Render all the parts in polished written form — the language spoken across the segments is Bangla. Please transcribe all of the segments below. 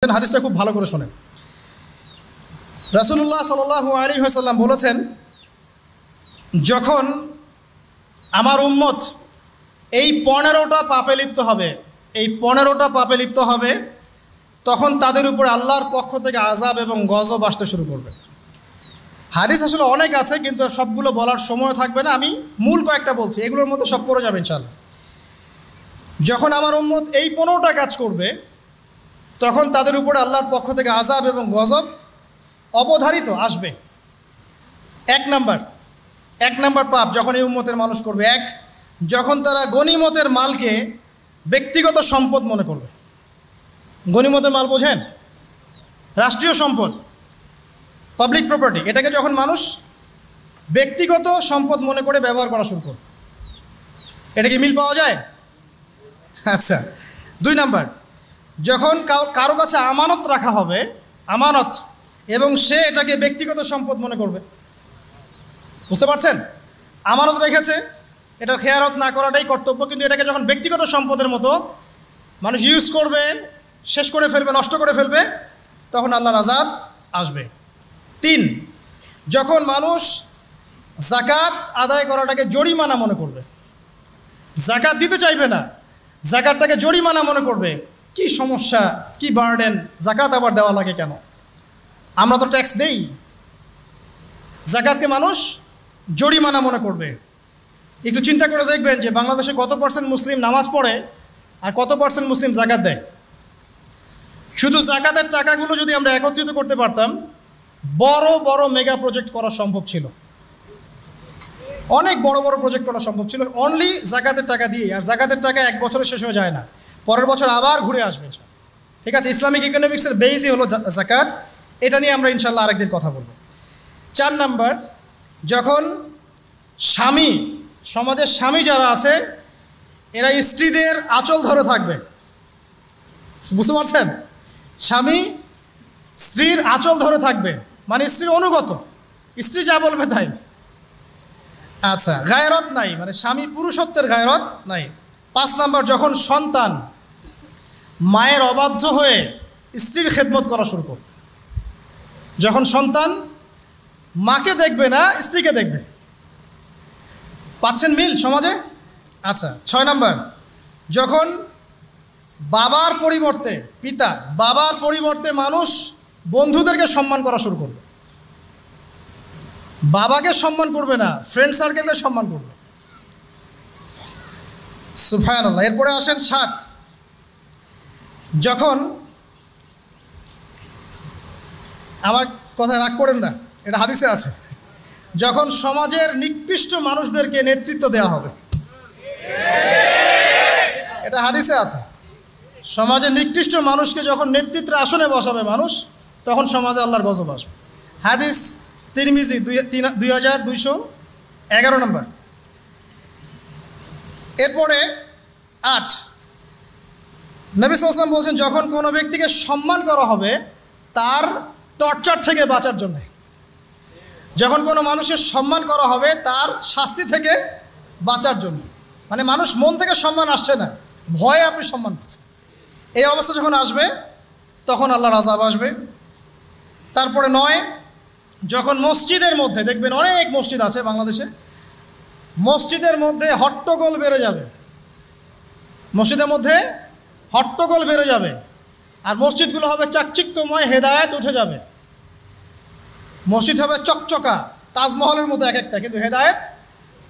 হাদিসটা খুব ভালো করে শোনেন। রাসূলুল্লাহ সাল্লাল্লাহু আলাইহি ওয়াসাল্লাম বলেছেন, যখন আমার উম্মত এই 15টা পাপে লিপ্ত হবে, এই 15টা পাপে লিপ্ত হবে, তখন তাদের উপরে আল্লাহর পক্ষ থেকে আযাব এবং গজব আসতে শুরু করবে। হাদিস আসলে অনেক আছে, কিন্তু সবগুলো বলার সময় থাকবে না, আমি মূল কয়েকটা বলছি, এগুলোর মধ্যে সব পড়ে যাবে ইনশাআল্লাহ। যখন আমার উম্মত এই 15টা কাজ করবে, তখন তাদের উপরে আল্লাহর পক্ষ থেকে আযাব এবং গজব অবধারিত আসবে। এক নাম্বার পাপ যখন এই উম্মতের মানুষ করবে, যখন তারা গনিমতের মালকে ব্যক্তিগত সম্পদ মনে করবে। গনিমতের মাল বোঝেন? রাষ্ট্রীয় সম্পদ, পাবলিক প্রপার্টি, এটাকে যখন মানুষ ব্যক্তিগত সম্পদ মনে করে ব্যবহার করা শুরু করবে। এটা কি মিল পাওয়া যায়? আচ্ছা। 2 নাম্বার, যখন কারো কাছে আমানত রাখা হবে, আমানত, এবং সে এটাকে ব্যক্তিগত সম্পদ মনে করবে। বুঝতে পারছেন? আমানত রেখেছে, এটার খেয়ারত না করাটাই কর্তব্য, কিন্তু এটাকে যখন ব্যক্তিগত সম্পদের মতো মানুষ ইউজ করবে, শেষ করে ফেলবে, নষ্ট করে ফেলবে, তখন আল্লাহর আযাব আসবে। 3, যখন মানুষ যাকাত আদায় করাটাকে জরিমানা মনে করবে, যাকাত দিতে চাইবে না, যাকাতটাকে জরিমানা মনে করবে। কি সমস্যা, কি বার্ডেন, যাকাত আবার দেওয়া লাগে কেন? আমরা তো ট্যাক্স দেই। যাকাতকে মানুষ জরিমানা মনে করবে। একটু চিন্তা করে দেখবেন যে বাংলাদেশে কত % মুসলিম নামাজ পড়ে আর কত % মুসলিম যাকাত দেয়। শুধু যাকাতের টাকাগুলো যদি আমরা একত্রিত করতে পারতাম, বড় বড় মেগা প্রজেক্ট করা সম্ভব ছিল, অনেক বড় বড় প্রজেক্ট করা সম্ভব ছিল, অনলি যাকাতের টাকা দিয়ে। আর যাকাতের টাকা এক বছরে শেষ হয়ে যায় না, পরের বছর আবার ঘুরে আসবে। ঠিক আছে, ইসলামিক ইকোনমিক্সের বেসই হলো যাকাত। এটা নিয়ে আমরা ইনশাল্লাহ আরেকদিন কথা বলবো। 4 নাম্বার, যখন স্বামী, সমাজের স্বামী যারা আছে, এরা স্ত্রীদের আঁচল ধরে থাকবে। বুঝতে পারছেন? স্বামী স্ত্রীর আঁচল ধরে থাকবে, মানে স্ত্রীর অনুগত, স্ত্রী যা বলবে তাই। আচ্ছা, গায়রত নাই, মানে স্বামী পুরুষত্বের গায়রত নাই। 5 নাম্বার, যখন সন্তান মায়ের অবাধ্য হয়ে স্ত্রীর খেদমত করা শুরু করবে। যখন সন্তান মাকে দেখবে না, স্ত্রীকে দেখবে। পাচ্ছেন মিল সমাজে? আচ্ছা। 6 নাম্বার, যখন বাবার পরিবর্তে, পিতা, বাবার পরিবর্তে মানুষ বন্ধুদেরকে সম্মান করা শুরু করবে। বাবাকে সম্মান করবে না, ফ্রেন্ড সার্কেলকে সম্মান করবে। সুবহানাল্লাহ। এরপরে আসেন 7, যখন, আমার কথা রাগ করেন না, এটা হাদিসে আছে, যখন সমাজের নিকৃষ্ট মানুষদেরকে নেতৃত্ব দেওয়া হবে। এটা হাদিসে আছে। সমাজের নিকৃষ্ট মানুষকে যখন নেতৃত্বের আসনে বসাবে মানুষ, তখন সমাজে আল্লাহর গজব আসবে। হাদিস তিরমিজি 2211 নম্বর। এরপরে 8, নবী সাল্লাল্লাহু আলাইহি ওয়াসাল্লাম বলছেন, যখন কোনো ব্যক্তিকে সম্মান করা হবে তার টর্চার থেকে বাঁচার জন্য। যখন কোনো মানুষের সম্মান করা হবে তার শাস্তি থেকে বাঁচার জন্য, মানে মানুষ মন থেকে সম্মান আসছে না, ভয়ে আপনি সম্মান পাচ্ছেন। এই অবস্থা যখন আসবে, তখন আল্লাহর আযাব আসবে। তারপরে 9, যখন মসজিদের মধ্যে, দেখবেন অনেক মসজিদ আছে বাংলাদেশে, মসজিদের মধ্যে হট্টগোল বেড়ে যাবে, মসজিদের মধ্যে হট্টগোল বেড়ে যাবে, আর মসজিদগুলো হবে চাকচিক্যময়, হেদায়েত উঠে যাবে। মসজিদ হবে চকচকা, তাজমহলের মতো এক একটা, কিন্তু হেদায়েত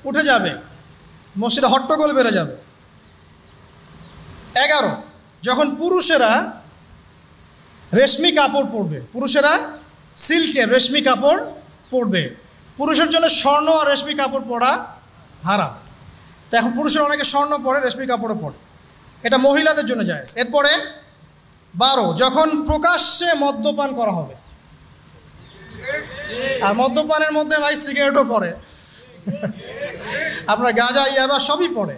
উঠে যাবে, মসজিদে হট্টগোল বেড়ে যাবে। 11, যখন পুরুষেরা রেশমি কাপড় পরবে, পুরুষেরা সিল্কের রেশমি কাপড় পরবে। পুরুষের জন্য স্বর্ণ আর রেশমি কাপড় পরা হারাম, তো এখন পুরুষের অনেকে স্বর্ণ পরে, রেশমি কাপড়ও পরে, এটা মহিলাদের জন্য জায়েজ। এরপরে 12, যখন প্রকাশ্যে মদ্যপান করা হবে, আর মদ্যপানের মধ্যে ভাই সিগারেটও পড়ে, আপনার গাঁজা, ইয়াবা সবই পড়ে।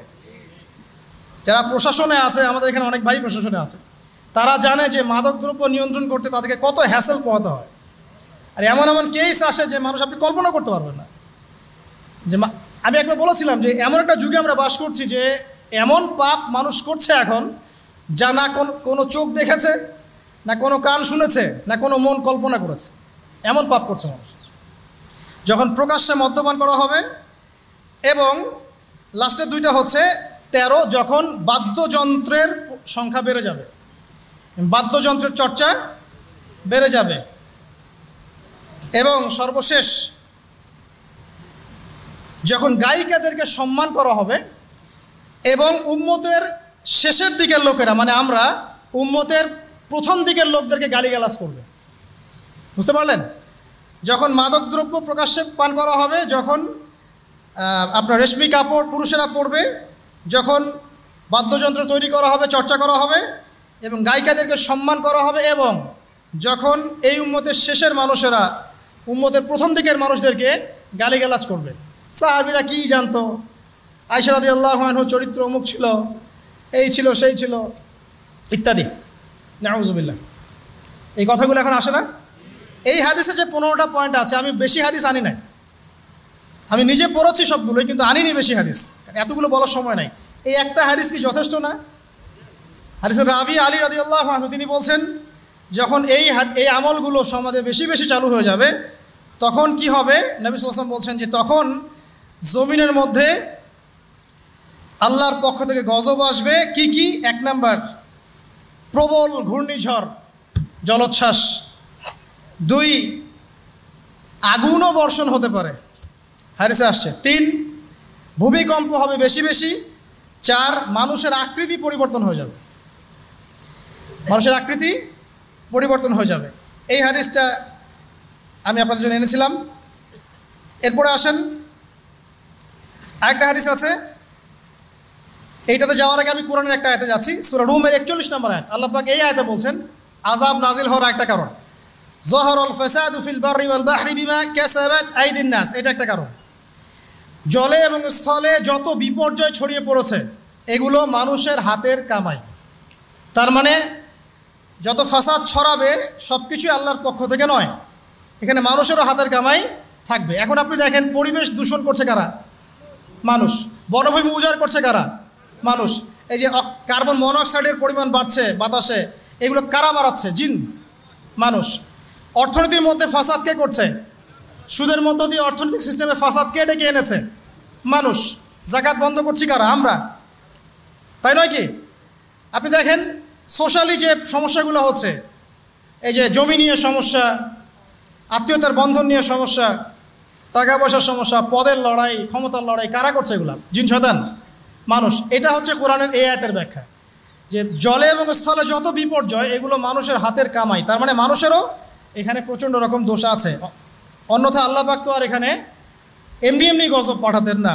যারা প্রশাসনে আছে, আমাদের এখানে অনেক ভাই প্রশাসনে আছে, তারা জানে যে মাদকদ্রব্য নিয়ন্ত্রণ করতে তাদেরকে কত হ্যাসেল পোহাতে হয়। আর এমন এমন কেস আসে যে মানুষ আপনি কল্পনা করতে পারবেন না। যে আমি একবার বলেছিলাম যে এমন একটা যুগে আমরা বাস করছি যে এমন পাপ মানুষ করছে এখন, যা না কোনো চোখ দেখেছে, না কোনো কান শুনেছে, না কোনো মন কল্পনা করেছে, এমন পাপ করছে মানুষ। যখন প্রকাশ্যে মদ্যপান করা হবে, এবং লাস্টের দুইটা হচ্ছে 13, যখন বাদ্যযন্ত্রের সংখ্যা বেড়ে যাবে, বাদ্যযন্ত্রের চর্চা বেড়ে যাবে, এবং সর্বশেষ যখন গায়িকাদেরকে সম্মান করা হবে, এবং উম্মতের শেষের দিকের লোকেরা, মানে আমরা উম্মতের প্রথম দিকের লোকদেরকে গালিগালাজ করবে। বুঝতে পারলেন? যখন মাদকদ্রব্য প্রকাশ্যে পান করা হবে, যখন আপনার রেশমি কাপড় পুরুষেরা পরবে, যখন বাদ্যযন্ত্র তৈরি করা হবে, চর্চা করা হবে, এবং গায়িকাদেরকে সম্মান করা হবে, এবং যখন এই উম্মতের শেষের মানুষেরা উম্মতের প্রথম দিকের মানুষদেরকে গালিগালাজ করবে। সাহাবীরা কি জানতো, আয়েশা রাদিয়াল্লাহু আনহা চরিত্র অমুক ছিল, এই ছিল, সেই ছিল, ইত্যাদি। নাউযুবিল্লাহ। এই কথাগুলো এখন আসে না? এই হাদিসে যে 15টা পয়েন্ট আছে, আমি বেশি হাদিস আনি নাই, আমি নিজে পড়েছি সবগুলোই, কিন্তু আনিনি বেশি হাদিস, এতগুলো বলার সময় নাই। এই একটা হাদিস কি যথেষ্ট না? হাদিসের রাবি আলী রাদিয়াল্লাহু আনহু তিনি বলছেন, যখন এই আমলগুলো সমাজে বেশি বেশি চালু হয়ে যাবে, তখন কি হবে? নবী সাল্লাল্লাহু আলাইহি ওয়াসাল্লাম বলছেন যে তখন জমিনের মধ্যে আল্লাহর পক্ষ থেকে গজব আসবে। কি কি? 1 নাম্বার, প্রবল ঘূর্ণিঝড়, জলোচ্ছ্বাস। 2, আগুনও বর্ষণ হতে পারে, হাদিসে আসছে। 3, ভূমিকম্প হবে বেশি বেশি। 4, মানুষের আকৃতি পরিবর্তন হয়ে যাবে, মানুষের আকৃতি পরিবর্তন হয়ে যাবে। এই হাদিসটা আমি আপনাদের জন্য এনেছিলাম। এরপরে আসেন, আরেকটা হাদিস আছে, এইটাতে যাওয়ার আগে আমি কোরআনের একটা আয়াতে যাচ্ছি, সূরা রুমের 41 নম্বর আয়াত। আল্লাহ পাক এই আয়াতে বলছেন আযাব নাজিল হওয়ার একটা কারণ, যাহারাল ফাসাদু ফিল বাররি ওয়াল বাহরি বিমা কাসাবাত আইদিন নাস, এটা একটা কারণ। জলে এবং স্থলে যত বিপর্যয় ছড়িয়ে পড়েছে, এগুলো মানুষের হাতের কামাই। তার মানে যত ফাসাদ ছড়াবে সব কিছুই আল্লাহর পক্ষ থেকে নয়, এখানে মানুষেরও হাতের কামাই থাকবে। এখন আপনি দেখেন, পরিবেশ দূষণ করছে কারা? মানুষ। বনভূমি উজাড় করছে কারা? মানুষ। এই যে কার্বন মনোক্সাইডের পরিমাণ বাড়ছে বাতাসে, এগুলো কারা বাড়াচ্ছে? জিন, মানুষ। অর্থনীতির মধ্যে ফাসাদ কে করছে? সুদের মধ্য দিয়ে অর্থনৈতিক সিস্টেমে ফাসাদ কে ডেকে এনেছে? মানুষ। যাকাত বন্ধ করছি কারা? আমরা, তাই নয় কি? আপনি দেখেন সোশ্যালি যে সমস্যাগুলো হচ্ছে, এই যে জমি নিয়ে সমস্যা, আত্মীয়তার বন্ধন নিয়ে সমস্যা, টাকা পয়সার সমস্যা, পদের লড়াই, ক্ষমতার লড়াই, কারা করছে এগুলা? জিন শয়তান, মানুষ। এটা হচ্ছে কোরআনের এই আয়াতের ব্যাখ্যা, যে জলে এবং স্থলে যত বিপর্যয়, এগুলো মানুষের হাতের কামাই। তার মানে মানুষেরও এখানে প্রচণ্ড রকম দোষ আছে, অন্যথা আল্লাহ পাক তো আর এখানে এমনি এমনি গজব পাঠাতেন না।